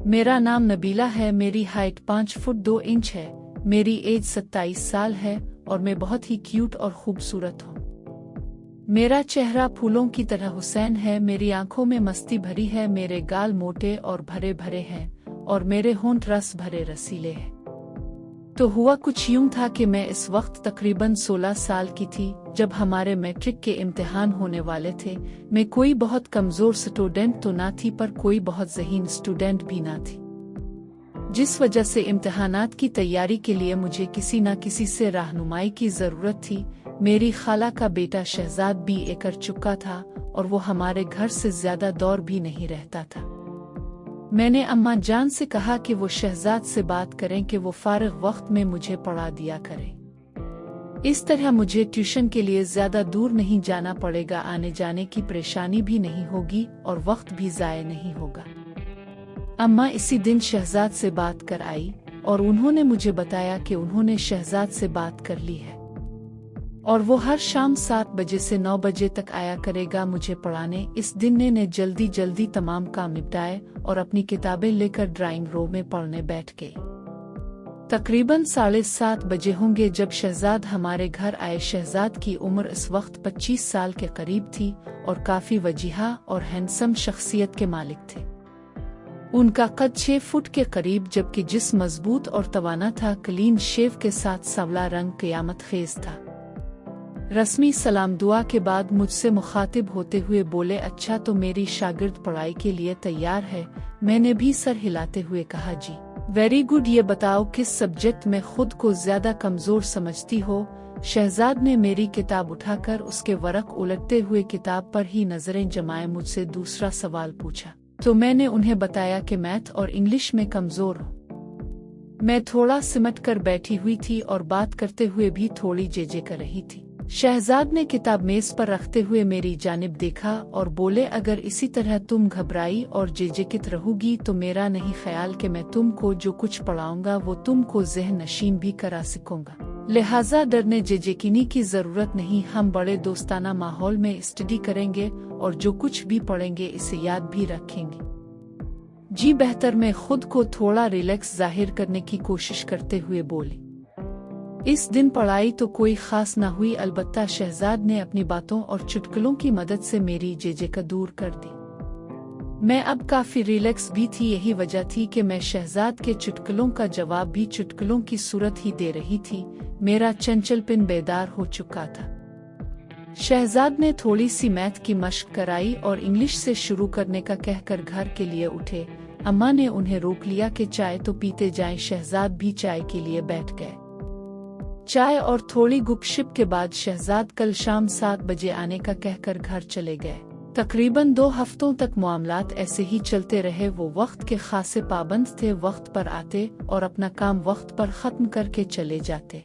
मेरा नाम नबीला है। मेरी हाइट 5 फुट 2 इंच है। मेरी एज 27 साल है और मैं बहुत ही क्यूट और खूबसूरत हूँ। मेरा चेहरा फूलों की तरह हुसैन है। मेरी आंखों में मस्ती भरी है। मेरे गाल मोटे और भरे भरे हैं और मेरे होंठ रस भरे रसीले हैं। तो हुआ कुछ यूं था कि मैं इस वक्त तकरीबन 16 साल की थी जब हमारे मैट्रिक के इम्तिहान होने वाले थे। मैं कोई बहुत कमज़ोर स्टूडेंट तो ना थी पर कोई बहुत ज़हीन स्टूडेंट भी ना थी, जिस वजह से इम्तिहानात की तैयारी के लिए मुझे किसी न किसी से रहनुमाई की ज़रूरत थी। मेरी खाला का बेटा शहजाद BA कर चुका था और वो हमारे घर से ज़्यादा दूर भी नहीं रहता था। मैंने अम्मा जान से कहा कि वो शहजाद से बात करें कि वो फारिग वक्त में मुझे पढ़ा दिया करें। इस तरह मुझे ट्यूशन के लिए ज़्यादा दूर नहीं जाना पड़ेगा, आने जाने की परेशानी भी नहीं होगी और वक्त भी ज़ाया नहीं होगा। अम्मा इसी दिन शहजाद से बात कर आई और उन्होंने मुझे बताया कि उन्होंने शहजाद से बात कर ली है और वो हर शाम 7 बजे से 9 बजे तक आया करेगा मुझे पढ़ाने। इस दिन ने जल्दी जल्दी तमाम काम निपटाए और अपनी किताबें लेकर ड्राइंग रूम में पढ़ने बैठ गई। तकरीबन 7:30 बजे होंगे जब शहजाद हमारे घर आए। शहजाद की उम्र इस वक्त 25 साल के करीब थी और काफी वजीहा और हैंडसम शख्सियत के मालिक थे। उनका कद 6 फुट के करीब जबकि जिस्म मजबूत और तवाना था। क्लीन शेव के साथ सांवला रंग क़यामत खेज था। रस्मी सलाम दुआ के बाद मुझसे मुखातिब होते हुए बोले, अच्छा तो मेरी शागिर्द पढ़ाई के लिए तैयार है। मैंने भी सर हिलाते हुए कहा, जी वेरी गुड। ये बताओ किस सब्जेक्ट में खुद को ज्यादा कमजोर समझती हो? शहजाद ने मेरी किताब उठाकर उसके वरक उलटते हुए किताब पर ही नजरें जमाए मुझसे दूसरा सवाल पूछा। तो मैंने उन्हें बताया कि मैथ और इंग्लिश में कमजोर हूँ। मैं थोड़ा सिमट कर बैठी हुई थी और बात करते हुए भी थोड़ी जेजे कर रही थी। शहजाद ने किताब मेज पर रखते हुए मेरी जानिब देखा और बोले, अगर इसी तरह तुम घबराई और जेजेकित रहोगी तो मेरा नहीं ख्याल कि मैं तुमको जो कुछ पढ़ाऊंगा वो तुमको ज़हन नशीन भी करा सकूंगा। लिहाजा डरने जेजेकिनी की जरूरत नहीं। हम बड़े दोस्ताना माहौल में स्टडी करेंगे और जो कुछ भी पढ़ेंगे इसे याद भी रखेंगे। जी बेहतर। मैं खुद को थोड़ा रिलैक्स जाहिर करने की कोशिश करते हुए बोली। इस दिन पढ़ाई तो कोई खास ना हुई, अलबत्ता शहजाद ने अपनी बातों और चुटकुलों की मदद से मेरी जेजेका दूर कर दी। मैं अब काफी रिलैक्स भी थी। यही वजह थी कि मैं शहजाद के चुटकुलों का जवाब भी चुटकुलों की सूरत ही दे रही थी। मेरा चंचलपन बेदार हो चुका था। शहजाद ने थोड़ी सी मैथ की मशक कराई और इंग्लिश से शुरू करने का कहकर घर के लिए उठे। अम्मा ने उन्हें रोक लिया कि चाय तो पीते जाएं। शहजाद भी चाय के लिए बैठ गए। चाय और थोड़ी गुपशप के बाद शहजाद कल शाम 7 बजे आने का कहकर घर चले गए। तकरीबन 2 हफ्तों तक मामलात ऐसे ही चलते रहे। वो वक्त के खासे पाबंद थे, वक्त पर आते और अपना काम वक्त पर खत्म करके चले जाते।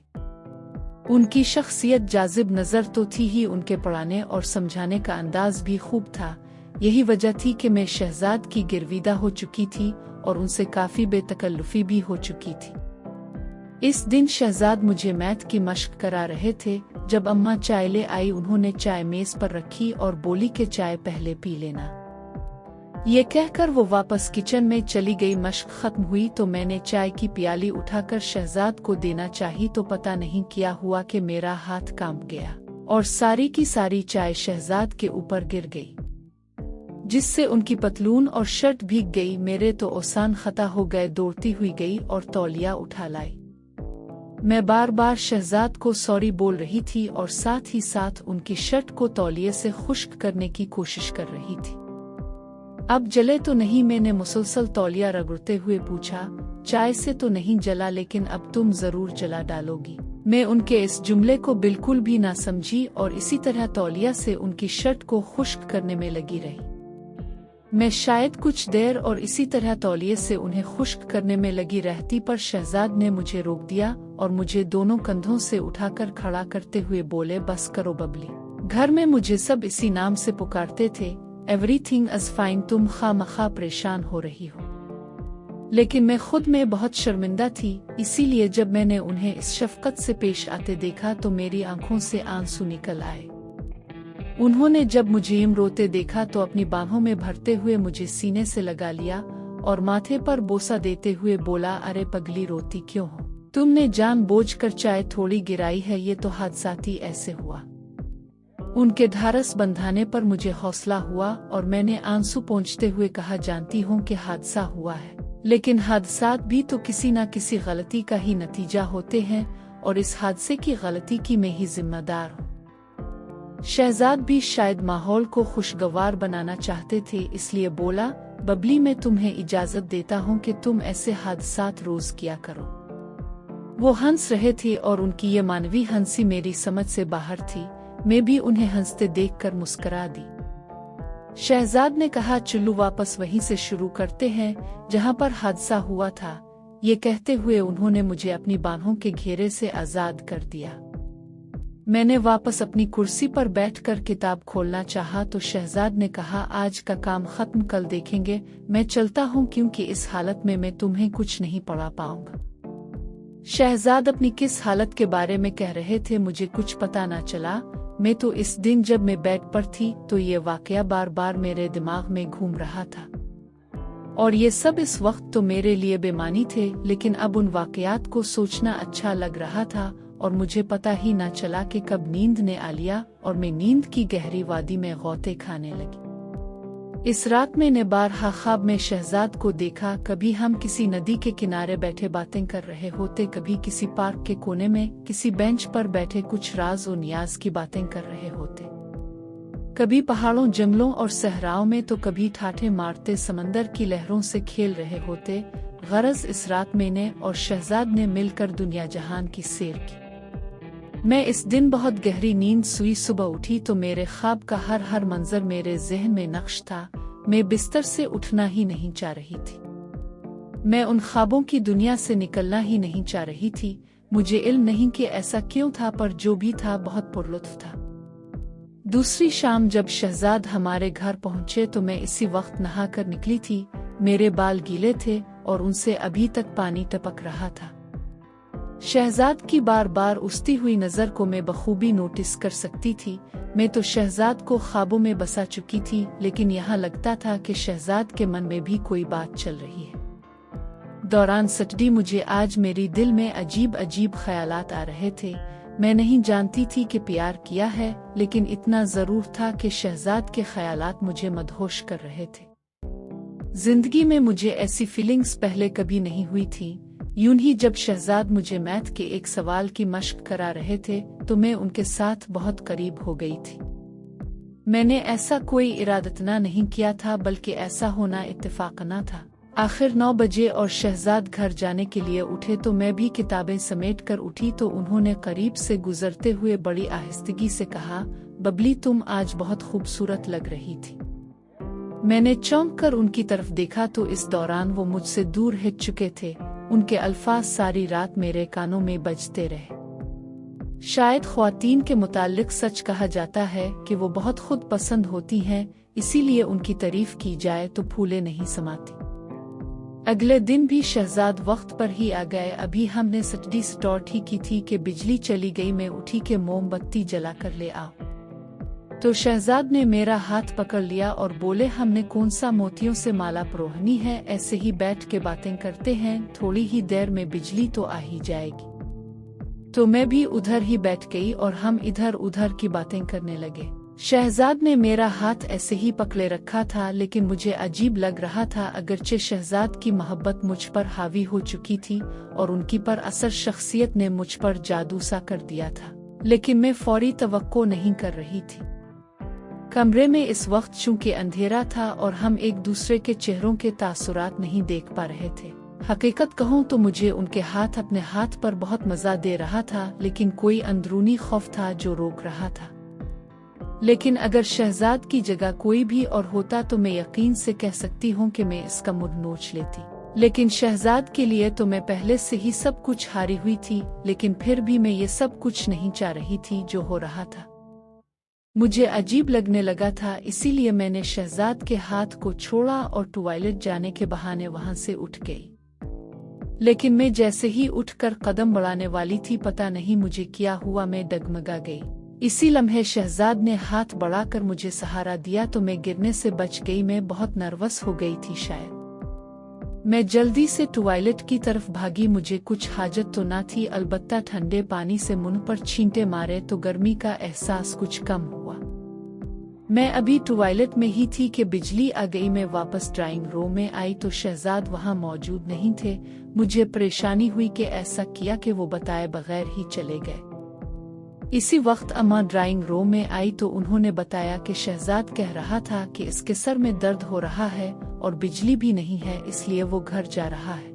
उनकी शख्सियत जाजिब नजर तो थी ही, उनके पढ़ाने और समझाने का अंदाज भी खूब था। यही वजह थी कि मैं शहजाद की गिरविदा हो चुकी थी और उनसे काफी बेतकल्लुफी भी हो चुकी थी। इस दिन शहजाद मुझे मैथ की मशक करा रहे थे। जब अम्मा चाय ले आई उन्होंने चाय मेज पर रखी और बोली कि चाय पहले पी लेना। ये कहकर वो वापस किचन में चली गई। मशक खत्म हुई तो मैंने चाय की प्याली उठाकर शहजाद को देना चाही तो पता नहीं क्या हुआ कि मेरा हाथ कांप गया और सारी की सारी चाय शहजाद के ऊपर गिर गई, जिससे उनकी पतलून और शर्ट भीग गई। मेरे तो ओसान खता हो गए। दौड़ती हुई गई और तौलिया उठा लाई। मैं बार बार शहजाद को सॉरी बोल रही थी और साथ ही साथ उनकी शर्ट को तौलिए से खुश्क करने की कोशिश कर रही थी। अब जले तो नहीं? मैंने मुसलसल तौलिया रगड़ते हुए पूछा। चाय से तो नहीं जला, लेकिन अब तुम जरूर जला डालोगी। मैं उनके इस जुमले को बिल्कुल भी ना समझी और इसी तरह तौलिया से उनकी शर्ट को खुश्क करने में लगी रही। मैं शायद कुछ देर और इसी तरह तौलिए से उन्हें खुश्क करने में लगी रहती, पर शहजाद ने मुझे रोक दिया और मुझे दोनों कंधों से उठाकर खड़ा करते हुए बोले, बस करो बबली। घर में मुझे सब इसी नाम से पुकारते थे। Everything is fine. तुम खामखा परेशान हो रही हो। लेकिन मैं खुद में बहुत शर्मिंदा थी, इसीलिए जब मैंने उन्हें इस शफकत से पेश आते देखा तो मेरी आंखों से आंसू निकल आए। उन्होंने जब मुझे रोते देखा तो अपनी बाहों में भरते हुए मुझे सीने से लगा लिया और माथे पर बोसा देते हुए बोला, अरे पगली, रोती क्यों हो? तुमने जानबूझकर चाय थोड़ी गिराई है, ये तो हादसाती ऐसे हुआ। उनके ढारस बंधाने पर मुझे हौसला हुआ और मैंने आंसू पोंछते हुए कहा, जानती हूँ कि हादसा हुआ है, लेकिन हादसात भी तो किसी न किसी गलती का ही नतीजा होते हैं और इस हादसे की गलती की मैं ही जिम्मेदार हूँ। शहजाद भी शायद माहौल को खुशगवार बनाना चाहते थे, इसलिए बोला, बबली, मैं तुम्हें इजाजत देता हूँ कि तुम ऐसे हादसात रोज किया करो। वो हंस रहे थे और उनकी ये मानवीय हंसी मेरी समझ से बाहर थी। मैं भी उन्हें हंसते देखकर मुस्कुरा दी। शहजाद ने कहा, चलो वापस वहीं से शुरू करते हैं जहां पर हादसा हुआ था। ये कहते हुए उन्होंने मुझे अपनी बाहों के घेरे से आजाद कर दिया। मैंने वापस अपनी कुर्सी पर बैठकर किताब खोलना चाहा तो शहजाद ने कहा, आज का काम खत्म कल देखेंगे, मैं चलता हूँ क्योंकि इस हालत में मैं तुम्हें कुछ नहीं पढ़ा पाऊंगा। शहजाद अपनी किस हालत के बारे में कह रहे थे मुझे कुछ पता न चला। मैं तो इस दिन जब मैं बेड पर थी तो ये वाकया बार बार मेरे दिमाग में घूम रहा था और ये सब इस वक्त तो मेरे लिए बेमानी थे, लेकिन अब उन वाकयात को सोचना अच्छा लग रहा था और मुझे पता ही ना चला कि कब नींद ने आ लिया और मैं नींद की गहरी वादी में गौते खाने लगी। इस रात मैंने बारहा ख्वाब में शहजाद को देखा। कभी हम किसी नदी के किनारे बैठे बातें कर रहे होते, कभी किसी पार्क के कोने में किसी बेंच पर बैठे कुछ राज और नियाज की बातें कर रहे होते, कभी पहाड़ों, जंगलों और सहराओं में, तो कभी ठाठे मारते समंदर की लहरों से खेल रहे होते। गरज इस रात मैंने और शहजाद ने मिलकर दुनिया जहान की सैर की। मैं इस दिन बहुत गहरी नींद सोई। सुबह उठी तो मेरे ख्वाब का हर मंजर मेरे जहन में नक्श था। मैं बिस्तर से उठना ही नहीं चाह रही थी। मैं उन ख्वाबों की दुनिया से निकलना ही नहीं चाह रही थी। मुझे इल्म नहीं कि ऐसा क्यों था, पर जो भी था बहुत पुरलुत्फ था। दूसरी शाम जब शहजाद हमारे घर पहुंचे तो मैं इसी वक्त नहाकर निकली थी। मेरे बाल गीले थे और उनसे अभी तक पानी टपक रहा था। शहजाद की बार बार उठती हुई नजर को मैं बखूबी नोटिस कर सकती थी। मैं तो शहजाद को ख्वाबों में बसा चुकी थी, लेकिन यहाँ लगता था कि शहजाद के मन में भी कोई बात चल रही है। दौरान सटडी मुझे आज मेरी दिल में अजीब अजीब ख्यालात आ रहे थे। मैं नहीं जानती थी कि प्यार किया है, लेकिन इतना जरूर था कि शहजाद के ख्यालात मुझे मदहोश कर रहे थे। जिंदगी में मुझे ऐसी फीलिंग्स पहले कभी नहीं हुई थी। यूं ही जब शहजाद मुझे मैथ के एक सवाल की मशक करा रहे थे तो मैं उनके साथ बहुत करीब हो गई थी। मैंने ऐसा कोई इरादतना नहीं किया था, बल्कि ऐसा होना इत्तेफाकना था। आखिर 9 बजे और शहजाद घर जाने के लिए उठे तो मैं भी किताबें समेट कर उठी तो उन्होंने करीब से गुजरते हुए बड़ी आहिस्तगी से कहा, बबली, तुम आज बहुत खूबसूरत लग रही थी। मैंने चौंक कर उनकी तरफ देखा तो इस दौरान वो मुझसे दूर हिट चुके थे। उनके अल्फाज सारी रात मेरे कानों में बजते रहे। शायद ख्वातीन के मुताल्लिक सच कहा जाता है कि वो बहुत खुद पसंद होती हैं, इसीलिए उनकी तारीफ की जाए तो फूले नहीं समाती। अगले दिन भी शहजाद वक्त पर ही आ गए। अभी हमने सटडी स्टार्ट ही की थी कि बिजली चली गई। मैं उठी कि मोमबत्ती जला कर ले आओ तो शहजाद ने मेरा हाथ पकड़ लिया और बोले, हमने कौन सा मोतियों से माला परोहनी है, ऐसे ही बैठ के बातें करते हैं, थोड़ी ही देर में बिजली तो आ ही जाएगी। तो मैं भी उधर ही बैठ गई और हम इधर उधर की बातें करने लगे। शहजाद ने मेरा हाथ ऐसे ही पकड़े रखा था, लेकिन मुझे अजीब लग रहा था। अगरचे शहजाद की मोहब्बत मुझ पर हावी हो चुकी थी और उनकी पर असर शख्सियत ने मुझ पर जादू सा कर दिया था, लेकिन मैं फौरी तवक्को नहीं कर रही थी। कमरे में इस वक्त चूंकि अंधेरा था और हम एक दूसरे के चेहरों के तासुरात नहीं देख पा रहे थे। हकीकत कहूँ तो मुझे उनके हाथ अपने हाथ पर बहुत मजा दे रहा था, लेकिन कोई अंदरूनी खौफ था जो रोक रहा था। लेकिन अगर शहजाद की जगह कोई भी और होता तो मैं यकीन से कह सकती हूँ कि मैं इसका मुड़ नोच लेती, लेकिन शहजाद के लिए तो मैं पहले से ही सब कुछ हारी हुई थी। लेकिन फिर भी मैं ये सब कुछ नहीं चाह रही थी जो हो रहा था। मुझे अजीब लगने लगा था, इसीलिए मैंने शहजाद के हाथ को छोड़ा और टॉयलेट जाने के बहाने वहां से उठ गई। लेकिन मैं जैसे ही उठकर कदम बढ़ाने वाली थी, पता नहीं मुझे क्या हुआ, मैं डगमगा गई। इसी लम्हे शहजाद ने हाथ बढ़ाकर मुझे सहारा दिया तो मैं गिरने से बच गई। मैं बहुत नर्वस हो गई थी शायद। मैं जल्दी से टॉयलेट की तरफ भागी। मुझे कुछ हाजत तो ना थी, अलबत्ता ठंडे पानी से मुंह पर छींटे मारे तो गर्मी का एहसास कुछ कम हुआ। मैं अभी टॉयलेट में ही थी कि बिजली आ गई। मैं वापस ड्राइंग रूम में आई तो शहजाद वहां मौजूद नहीं थे। मुझे परेशानी हुई कि ऐसा किया कि वो बताए बगैर ही चले गए। इसी वक्त अम्मा ड्राइंग रूम में आई तो उन्होंने बताया कि शहजाद कह रहा था कि इसके सर में दर्द हो रहा है और बिजली भी नहीं है, इसलिए वो घर जा रहा है।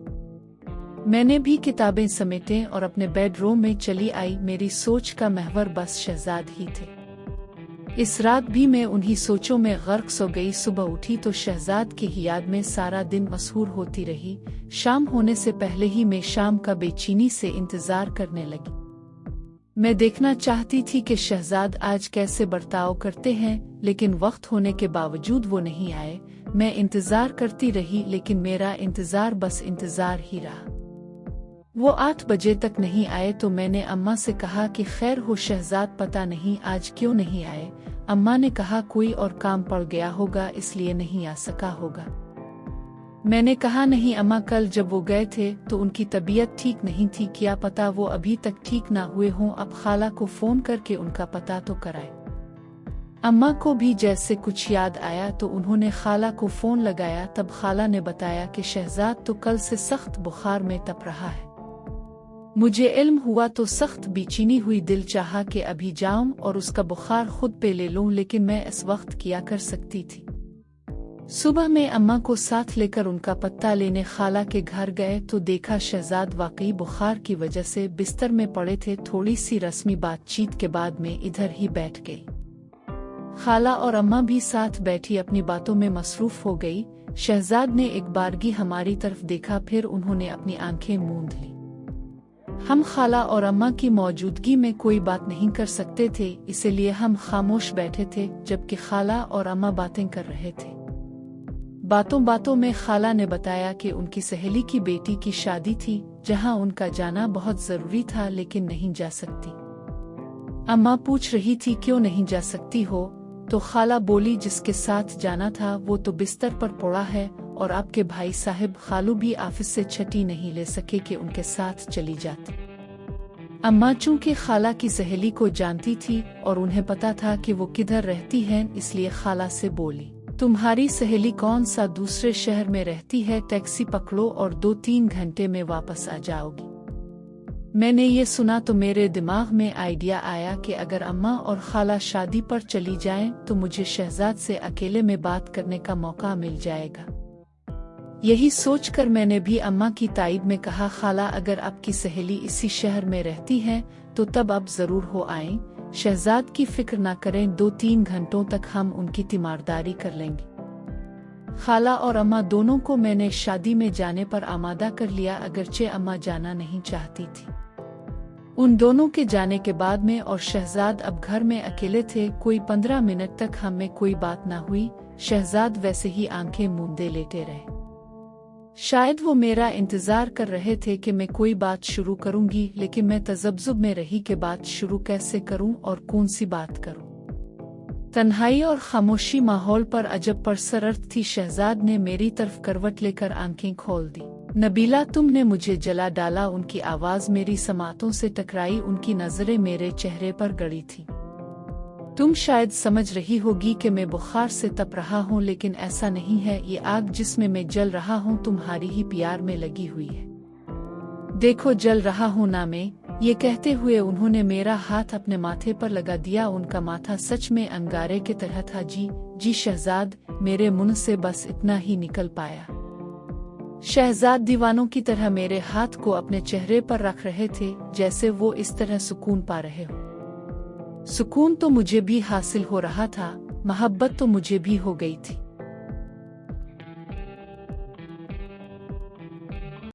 मैंने भी किताबें समेटें और अपने बेडरूम में चली आई। मेरी सोच का महवर बस शहजाद ही थे। इस रात भी मैं उन्हीं सोचों में गर्क सो गई। सुबह उठी तो शहजाद की याद में सारा दिन मसहूर होती रही। शाम होने से पहले ही मैं शाम का बेचैनी से इंतजार करने लगी। मैं देखना चाहती थी कि शहजाद आज कैसे बर्ताव करते हैं, लेकिन वक्त होने के बावजूद वो नहीं आए। मैं इंतजार करती रही, लेकिन मेरा इंतजार बस इंतजार ही रहा। वो 8 बजे तक नहीं आए तो मैंने अम्मा से कहा कि खैर हो शहजाद, पता नहीं आज क्यों नहीं आए। अम्मा ने कहा कोई और काम पड़ गया होगा इसलिए नहीं आ सका होगा। मैंने कहा नहीं अम्मा, कल जब वो गए थे तो उनकी तबीयत ठीक नहीं थी, क्या पता वो अभी तक ठीक ना हुए हों। अब खाला को फोन करके उनका पता तो कराए। अम्मा को भी जैसे कुछ याद आया तो उन्होंने खाला को फोन लगाया। तब खाला ने बताया कि शहजाद तो कल से सख्त बुखार में तप रहा है। मुझे इल्म हुआ तो सख्त बेचैनी हुई। दिल चाहा कि अभी जाऊं और उसका बुखार खुद पे ले लूं, लेकिन मैं इस वक्त क्या कर सकती थी। सुबह में अम्मा को साथ लेकर उनका पत्ता लेने खाला के घर गए तो देखा शहजाद वाकई बुखार की वजह से बिस्तर में पड़े थे। थोड़ी सी रस्मी बातचीत के बाद मैं इधर ही बैठ गई। खाला और अम्मा भी साथ बैठी अपनी बातों में मसरूफ हो गई। शहजाद ने एक बारगी हमारी तरफ देखा, फिर उन्होंने अपनी आंखें मूंद ली। हम खाला और अम्मा की मौजूदगी में कोई बात नहीं कर सकते थे, इसलिए हम खामोश बैठे थे जबकि खाला और अम्मा बातें कर रहे थे। बातों बातों में खाला ने बताया कि उनकी सहेली की बेटी की शादी थी जहां उनका जाना बहुत जरूरी था, लेकिन नहीं जा सकती। अम्मा पूछ रही थी क्यों नहीं जा सकती हो, तो खाला बोली जिसके साथ जाना था वो तो बिस्तर पर पड़ा है और आपके भाई साहब खालू भी ऑफिस से छुट्टी नहीं ले सके कि उनके साथ चली जाती। अम्मा चूंकि खाला की सहेली को जानती थी और उन्हें पता था कि वो किधर रहती है, इसलिए खाला से बोली तुम्हारी सहेली कौन सा दूसरे शहर में रहती है, टैक्सी पकड़ो और 2-3 घंटे में वापस आ जाओगी। मैंने ये सुना तो मेरे दिमाग में आइडिया आया कि अगर अम्मा और खाला शादी पर चली जाएं तो मुझे शहजाद से अकेले में बात करने का मौका मिल जाएगा। यही सोचकर मैंने भी अम्मा की तायद में कहा खाला अगर आपकी सहेली इसी शहर में रहती है तो तब आप जरूर हो आएं। शहजाद की फिक्र ना करें, 2-3 घंटों तक हम उनकी तीमारदारी कर लेंगे। खाला और अम्मा दोनों को मैंने शादी में जाने पर आमादा कर लिया, अगरचे अम्मा जाना नहीं चाहती थी। उन दोनों के जाने के बाद में और शहजाद अब घर में अकेले थे। कोई 15 मिनट तक हम में कोई बात ना हुई। शहजाद वैसे ही आंखें मूंदे लेटे रहे। शायद वो मेरा इंतजार कर रहे थे कि मैं कोई बात शुरू करूंगी, लेकिन मैं तजब्जुब में रही कि बात शुरू कैसे करूं और कौन सी बात करूं। तन्हाई और खामोशी माहौल पर अजब परसरत थी। शहजाद ने मेरी तरफ करवट लेकर आंखें खोल दी। नबीला तुमने मुझे जला डाला। उनकी आवाज मेरी समातों से टकराई। उनकी नजरें मेरे चेहरे पर गड़ी थी। तुम शायद समझ रही होगी कि मैं बुखार से तप रहा हूँ, लेकिन ऐसा नहीं है। ये आग जिसमें मैं जल रहा हूँ तुम्हारी ही प्यार में लगी हुई है। देखो जल रहा हूँ ना मैं। ये कहते हुए उन्होंने मेरा हाथ अपने माथे पर लगा दिया। उनका माथा सच में अंगारे की तरह था। जी शहजाद, मेरे मुंह से बस इतना ही निकल पाया। शहजाद दीवानों की तरह मेरे हाथ को अपने चेहरे पर रख रहे थे, जैसे वो इस तरह सुकून पा रहे हो। सुकून तो मुझे भी हासिल हो रहा था, मोहब्बत तो मुझे भी हो गई थी।